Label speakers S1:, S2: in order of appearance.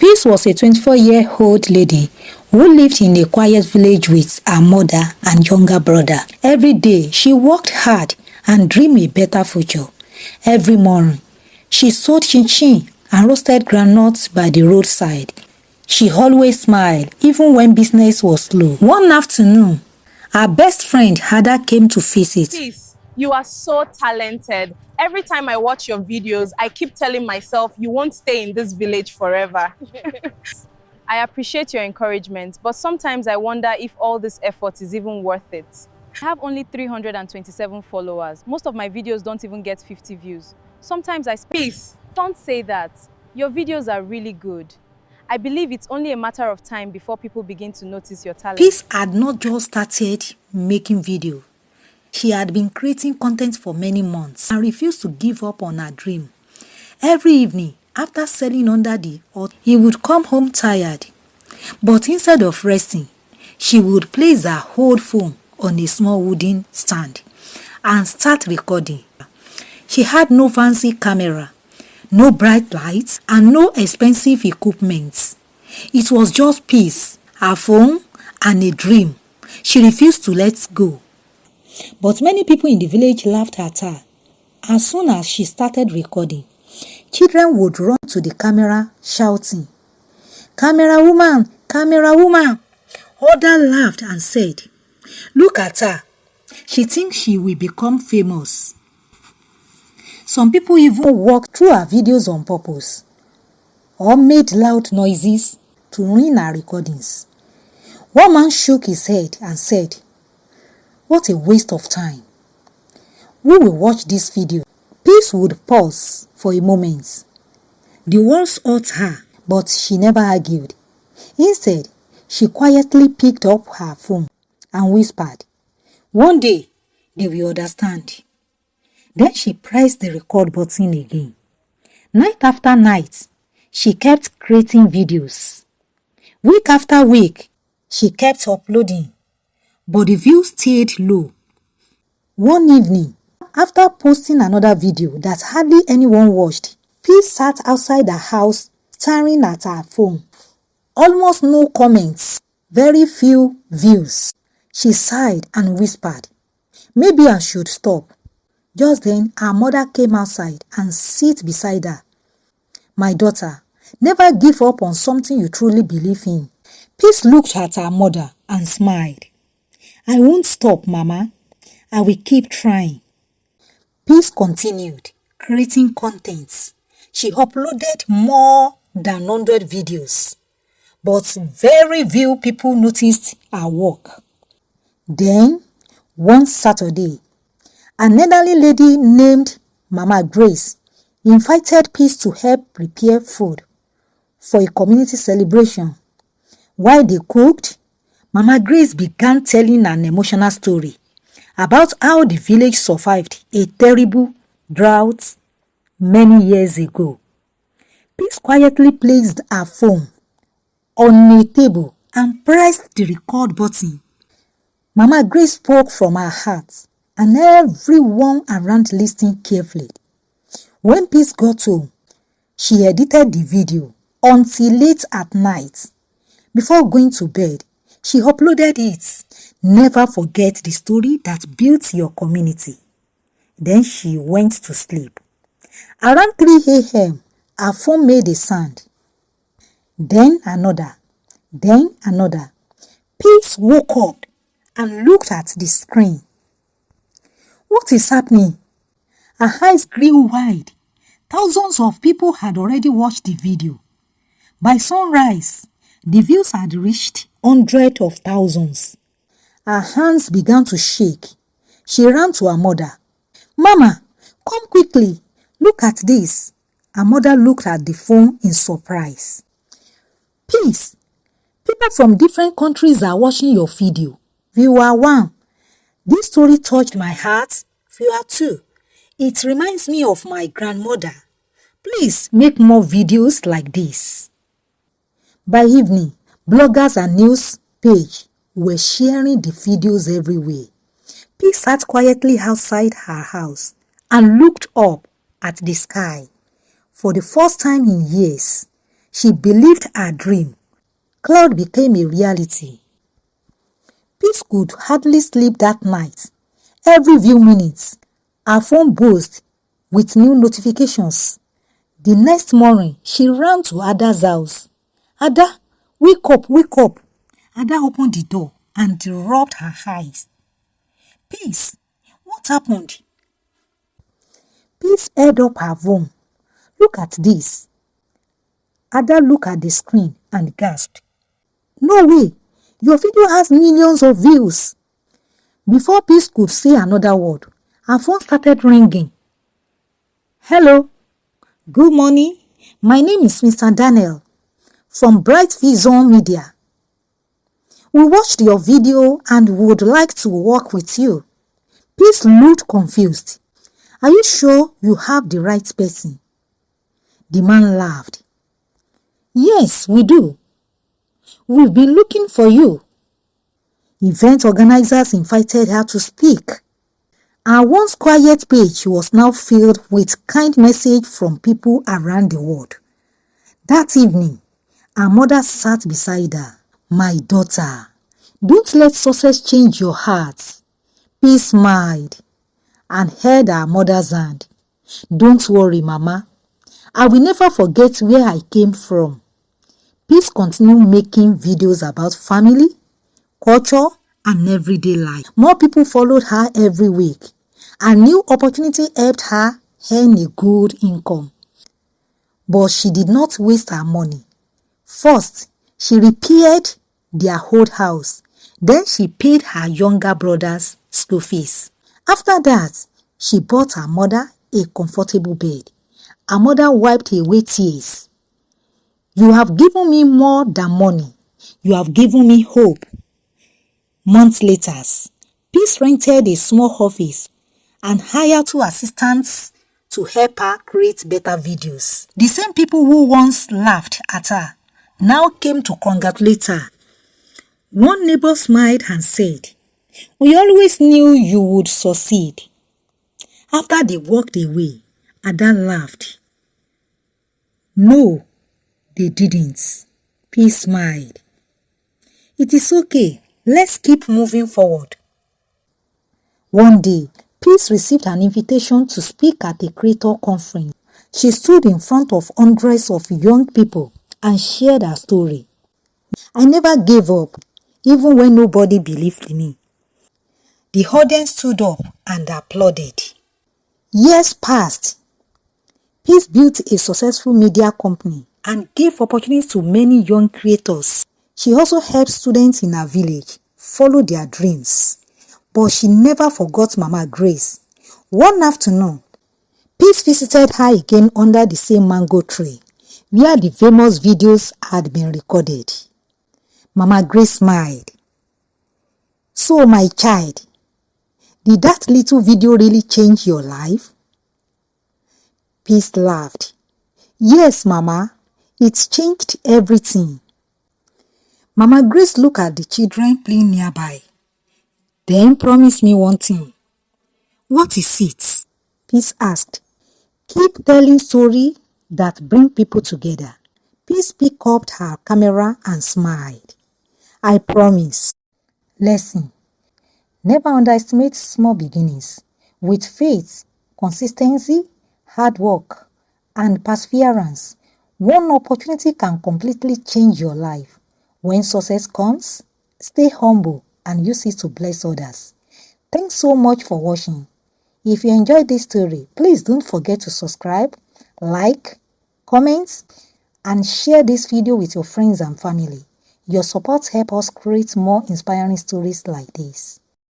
S1: Peace was a 24-year-old lady who lived in a quiet village with her mother and younger brother. Every day, she worked hard and dreamed a better future. Every morning, she sold chin-chin and roasted groundnuts by the roadside. She always smiled, even when business was slow. One afternoon, her best friend Ada came to visit.
S2: Peace, you are so talented. Every time I watch your videos, I keep telling myself you won't stay in this village forever. I appreciate your encouragement, but sometimes I wonder if all this effort is even worth it. I have only 327 followers. Most of my videos don't even get 50 views. Sometimes I Peace, don't say that. Your videos are really good. I believe it's only a matter of time before people begin to notice your talent.
S1: Peace had not just started making videos. She had been creating content for many months and refused to give up on her dream. Every evening, after selling under the hut, he would come home tired. But instead of resting, she would place her old phone on a small wooden stand and start recording. She had no fancy camera, no bright lights, and no expensive equipment. It was just peace, her phone, and a dream she refused to let go. But many people in the village laughed at her. As soon as she started recording, children would run to the camera shouting, "Camera woman! Camera woman!" Others laughed and said, "Look at her. She thinks she will become famous." Some people even walked through her videos on purpose or made loud noises to ruin her recordings. One man shook his head and said, "What a waste of time. Who will watch this video?" Peace would pause for a moment. The words hurt her, but she never argued. Instead, she quietly picked up her phone and whispered, "One day, they will understand." Then she pressed the record button again. Night after night, she kept creating videos. Week after week, she kept uploading, but the views stayed low. One evening, after posting another video that hardly anyone watched, Peace sat outside her house staring at her phone. Almost no comments, very few views. She sighed and whispered, "Maybe I should stop." Just then, her mother came outside and sat beside her. "My daughter, never give up on something you truly believe in." Peace looked at her mother and smiled. "I won't stop, Mama. I will keep trying." Peace continued creating content. She uploaded more than 100 videos, but very few people noticed her work. Then, one Saturday, an elderly lady named Mama Grace invited Peace to help prepare food for a community celebration. While they cooked, Mama Grace began telling an emotional story about how the village survived a terrible drought many years ago. Peace quietly placed her phone on a table and pressed the record button. Mama Grace spoke from her heart, and everyone around listened carefully. When Peace got home, she edited the video until late at night. Before going to bed, she uploaded it. Never forget the story that built your community. Then she went to sleep. Around 3 a.m., her phone made a sound. Then another. Then another. Peace woke up and looked at the screen. What is happening? Her eyes grew wide. Thousands of people had already watched the video. By sunrise, the views had reached hundreds of thousands. Her hands began to shake. She ran to her mother. "Mama, come quickly. Look at this." Her mother looked at the phone in surprise. "Peace, people from different countries are watching your video. Viewer 1, this story touched my heart. Viewer 2, it reminds me of my grandmother. Please make more videos like this." By evening, bloggers and news pages were sharing the videos everywhere. Peace sat quietly outside her house and looked up at the sky. For the first time in years, She believed her dream. Cloud became a reality. Peace could hardly sleep that night. Every few minutes, her phone buzzed with new notifications. The next morning, she ran to Ada's house. Ada, wake up, wake up. Ada opened the door and rubbed her eyes. Peace, what happened? Peace held up her phone. Look at this. Ada looked at the screen and gasped. No way, your video has millions of views. Before Peace could say another word, her phone started ringing. Hello, good morning. My name is Mr. Daniel from Bright Vision Media. We watched your video and would like to work with you. Peace looked confused. Are you sure you have the right person? The man laughed. Yes, we do. We've been looking for you. Event organizers invited her to speak. Her once quiet page was now filled with kind messages from people around the world. That evening, her mother sat beside her. My daughter, don't let success change your heart. Peace smiled and held her mother's hand. Don't worry, Mama. I will never forget where I came from. Peace continued making videos about family, culture, and everyday life. More people followed her every week. A new opportunity helped her earn a good income. But she did not waste her money. First, she repaired their old house. Then she paid her younger brother's school fees. After that, she bought her mother a comfortable bed. Her mother wiped away tears. You have given me more than money. You have given me hope. Months later, Peace rented a small office and hired 2 assistants to help her create better videos. The same people who once laughed at her now came to congratulate her. One neighbor smiled and said, "We always knew you would succeed." After they walked away, Ada laughed. No, they didn't. Peace smiled. It is okay. Let's keep moving forward. One day, Peace received an invitation to speak at a creator conference. She stood in front of hundreds of young people and shared her story. I never gave up, even when nobody believed in me. The audience stood up and applauded. Years passed. Peace built a successful media company and gave opportunities to many young creators. She also helped students in her village follow their dreams. But she never forgot Mama Grace. One afternoon, Peace visited her again under the same mango tree, where the famous videos had been recorded. Mama Grace smiled. So, my child, did that little video really change your life? Peace laughed. Yes, Mama, it changed everything. Mama Grace looked at the children playing nearby. Then promised me one thing. What is it? Peace asked. Keep telling stories that bring people together. Peace picked up her camera and smiled. I promise. Lesson. Never underestimate small beginnings. With faith, consistency, hard work, and perseverance, one opportunity can completely change your life. When success comes, stay humble and use it to bless others. Thanks so much for watching. If you enjoyed this story, please don't forget to subscribe, like, comment, and share this video with your friends and family. Your support helps us create more inspiring stories like this.